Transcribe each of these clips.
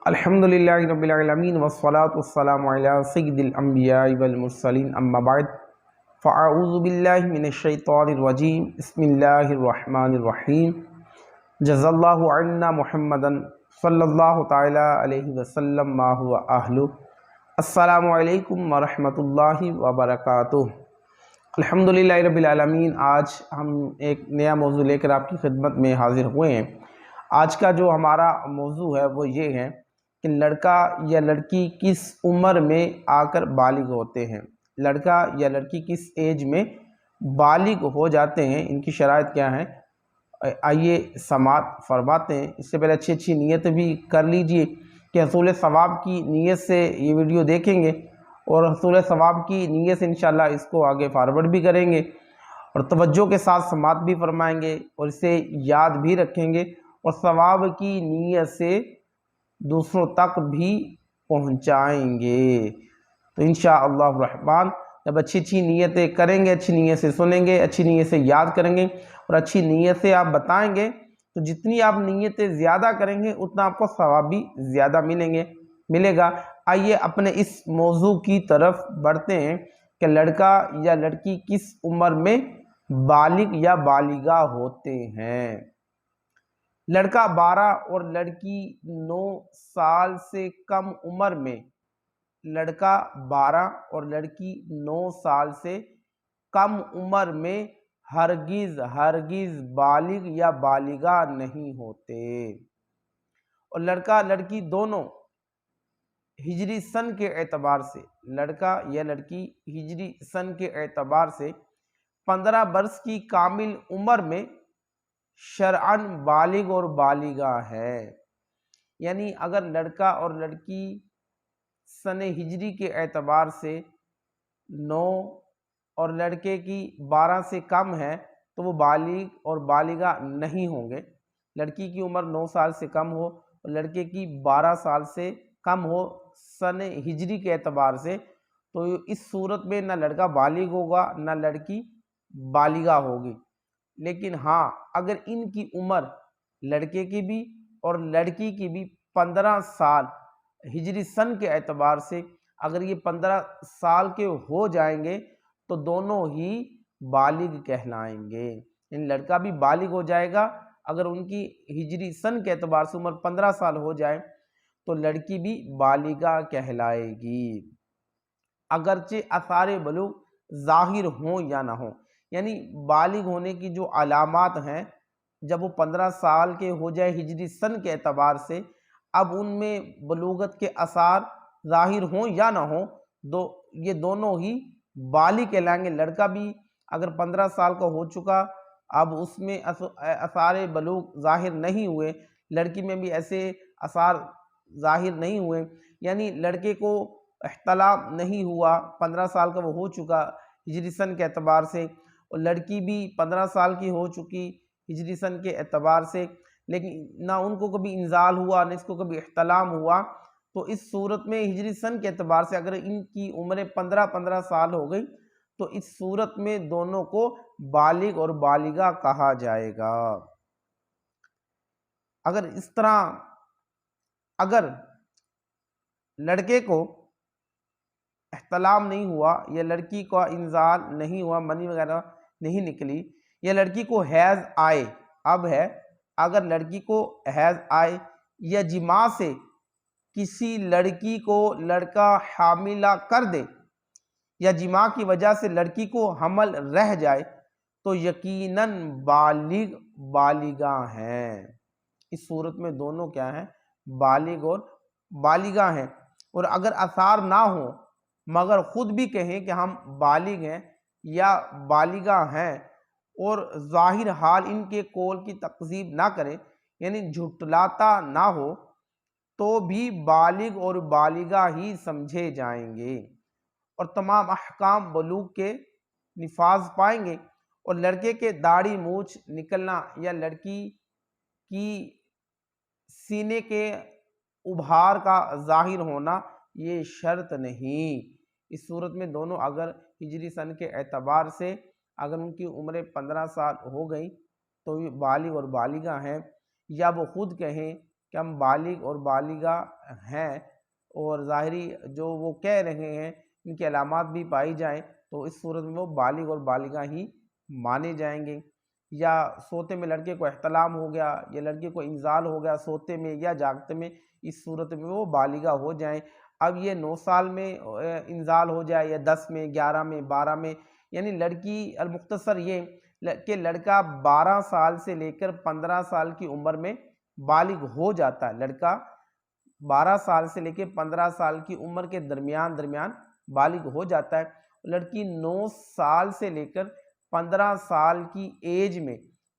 الحمدللہ رب العالمین والصلاة والسلام علی سید الانبیاء والمرسلین اما بعد فاعوذ باللہ من الشیطان الرجیم بسم اللہ الرحمن الرحیم جزا اللہ عنا محمدا صلی اللہ تعالی علیہ وسلم ما هو اہلہ۔ السلام علیکم ورحمۃ اللہ وبرکاتہ۔ الحمدللہ رب العالمین، آج ہم ایک نیا موضوع لے کر آپ کی خدمت میں حاضر ہوئے ہیں۔ آج کا جو ہمارا موضوع ہے وہ یہ ہے کہ لڑکا یا لڑکی کس عمر میں آ کر بالغ ہوتے ہیں، لڑکا یا لڑکی کس ایج میں بالغ ہو جاتے ہیں، ان کی شرائط کیا ہیں، آئیے سماعت فرماتے ہیں۔ اس سے پہلے اچھی نیت بھی کر لیجئے کہ حصول ثواب کی نیت سے یہ ویڈیو دیکھیں گے اور حصول ثواب کی نیت سے انشاءاللہ اس کو آگے فارورڈ بھی کریں گے اور توجہ کے ساتھ سماعت بھی فرمائیں گے اور اسے یاد بھی رکھیں گے اور ثواب کی نیت سے دوسروں تک بھی پہنچائیں گے۔ تو انشاءاللہ الرحمن جب اچھی نیتیں کریں گے، اچھی نیت سے سنیں گے، اچھی نیت سے یاد کریں گے اور اچھی نیت سے آپ بتائیں گے، تو جتنی آپ نیتیں زیادہ کریں گے اتنا آپ کو ثواب بھی زیادہ ملے گا۔ آئیے اپنے اس موضوع کی طرف بڑھتے ہیں کہ لڑکا یا لڑکی کس عمر میں بالغ یا بالغہ ہوتے ہیں۔ لڑکا 12 اور لڑکی 9 سال سے کم عمر میں، لڑکا 12 اور لڑکی 9 سال سے کم عمر میں ہرگز بالغ یا بالغہ نہیں ہوتے، اور لڑکا لڑکی دونوں ہجری سن کے اعتبار سے، لڑکا یا لڑکی ہجری سن کے اعتبار سے 15 برس کی کامل عمر میں شرعاً بالغ اور بالغہ ہے۔ یعنی اگر لڑکا اور لڑکی سن ہجری کے اعتبار سے 9 اور لڑکے کی 12 سے کم ہے تو وہ بالغ اور بالغہ نہیں ہوں گے۔ لڑکی کی عمر 9 سال سے کم ہو اور لڑکے کی 12 سال سے کم ہو سن ہجری کے اعتبار سے، تو اس صورت میں نہ لڑکا بالغ ہوگا نہ لڑکی بالغہ ہوگی۔ لیکن ہاں، اگر ان کی عمر لڑکے کی بھی اور لڑکی کی بھی 15 سال ہجری سن کے اعتبار سے، اگر یہ 15 سال کے ہو جائیں گے تو دونوں ہی بالغ کہلائیں گے۔ یعنی لڑکا بھی بالغ ہو جائے گا اگر ان کی ہجری سن کے اعتبار سے عمر 15 سال ہو جائے، تو لڑکی بھی بالغہ کہلائے گی، اگرچہ آثار بلوغ ظاہر ہوں یا نہ ہوں۔ یعنی بالغ ہونے کی جو علامات ہیں، جب وہ 15 سال کے ہو جائے ہجری سن کے اعتبار سے، اب ان میں بلوغت کے آثار ظاہر ہوں یا نہ ہوں، یہ دونوں ہی بالغ کہلائیں گے۔ لڑکا بھی اگر 15 سال کا ہو چکا، اب اس میں آثار بلوغ ظاہر نہیں ہوئے، لڑکی میں بھی ایسے آثار ظاہر نہیں ہوئے، یعنی لڑکے کو احتلام نہیں ہوا، 15 سال کا وہ ہو چکا ہجری سن کے اعتبار سے، اور لڑکی بھی 15 سال کی ہو چکی ہجری سن کے اعتبار سے، لیکن نہ ان کو کبھی انزال ہوا نہ اس کو کبھی احتلام ہوا، تو اس صورت میں ہجری سن کے اعتبار سے اگر ان کی عمریں 15 سال ہو گئی تو اس صورت میں دونوں کو بالغ اور بالغہ کہا جائے گا۔ اگر اس طرح اگر لڑکے کو احتلام نہیں ہوا یا لڑکی کا انزال نہیں ہوا، منی وغیرہ نہیں نکلی، یا لڑکی کو حیض آئے، اب ہے اگر لڑکی کو حیض آئے یا جماع سے کسی لڑکی کو لڑکا حاملہ کر دے یا جماع کی وجہ سے لڑکی کو حمل رہ جائے، تو یقیناً بالغہ ہیں۔ اس صورت میں دونوں کیا ہیں؟ بالغ اور بالغہ ہیں۔ اور اگر آثار نہ ہوں مگر خود بھی کہیں کہ ہم بالغ ہیں یا بالغہ ہیں، اور ظاہر حال ان کے قول کی تکذیب نہ کرے، یعنی جھٹلاتا نہ ہو، تو بھی بالغ اور بالغہ ہی سمجھے جائیں گے اور تمام احکام بلوغ کے نفاذ پائیں گے۔ اور لڑکے کے داڑھی مونچھ نکلنا یا لڑکی کی سینے کے ابھار کا ظاہر ہونا یہ شرط نہیں۔ اس صورت میں دونوں اگر ہجری سن کے اعتبار سے اگر ان کی عمریں 15 سال ہو گئی تو یہ بالغ اور بالغہ ہیں، یا وہ خود کہیں کہ ہم بالغ اور بالغہ ہیں اور ظاہری جو وہ کہہ رہے ہیں ان کی علامات بھی پائی جائیں تو اس صورت میں وہ بالغ اور بالغہ ہی مانے جائیں گے۔ یا سوتے میں لڑکے کو احتلام ہو گیا یا لڑکے کو انزال ہو گیا سوتے میں یا جاگتے میں، اس صورت میں وہ بالغہ ہو جائیں۔ اب یہ 9 سال میں انزال ہو جائے یا 10 میں، 11 میں، 12 میں، یعنی لڑکی المختصر یہ کہ لڑکا 12 سال سے لے کر 15 سال کی عمر میں بالغ ہو جاتا ہے، لڑکا 12 سال سے لے کے 15 سال کی عمر کے درمیان بالغ ہو جاتا ہے۔ لڑکی 9 سال سے لے کر 15 سال کی ایج میں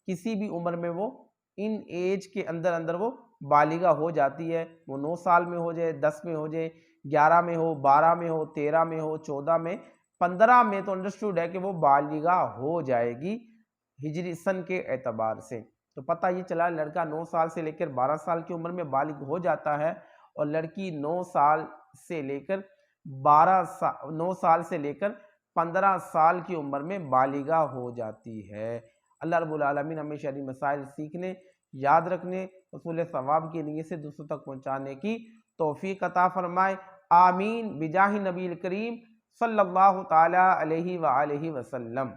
کسی بھی عمر میں وہ ان ایج کے اندر وہ بالغہ ہو جاتی ہے، وہ 9 سال میں ہو جائے، 10 میں ہو جائے، 11 میں ہو، 12 میں ہو، 13 میں ہو، 14 میں، 15 میں تو انڈرسٹوڈ ہے کہ وہ بالغہ ہو جائے گی ہجری سن کے اعتبار سے۔ تو پتہ یہ چلا لڑکا 9 سال سے لے کر 12 سال کی عمر میں بالغ ہو جاتا ہے اور لڑکی 9 سال سے لے کر 15 سال کی عمر میں بالغہ ہو جاتی ہے۔ اللہ رب العالمین ہمیں شرعی مسائل سیکھنے، یاد رکھنے، حصول ثواب کی نیت سے دوسروں تک پہنچانے کی توفیق عطا فرمائے، آمین بجاہ نبی الکریم صلی اللہ تعالی علیہ وآلہ وسلم۔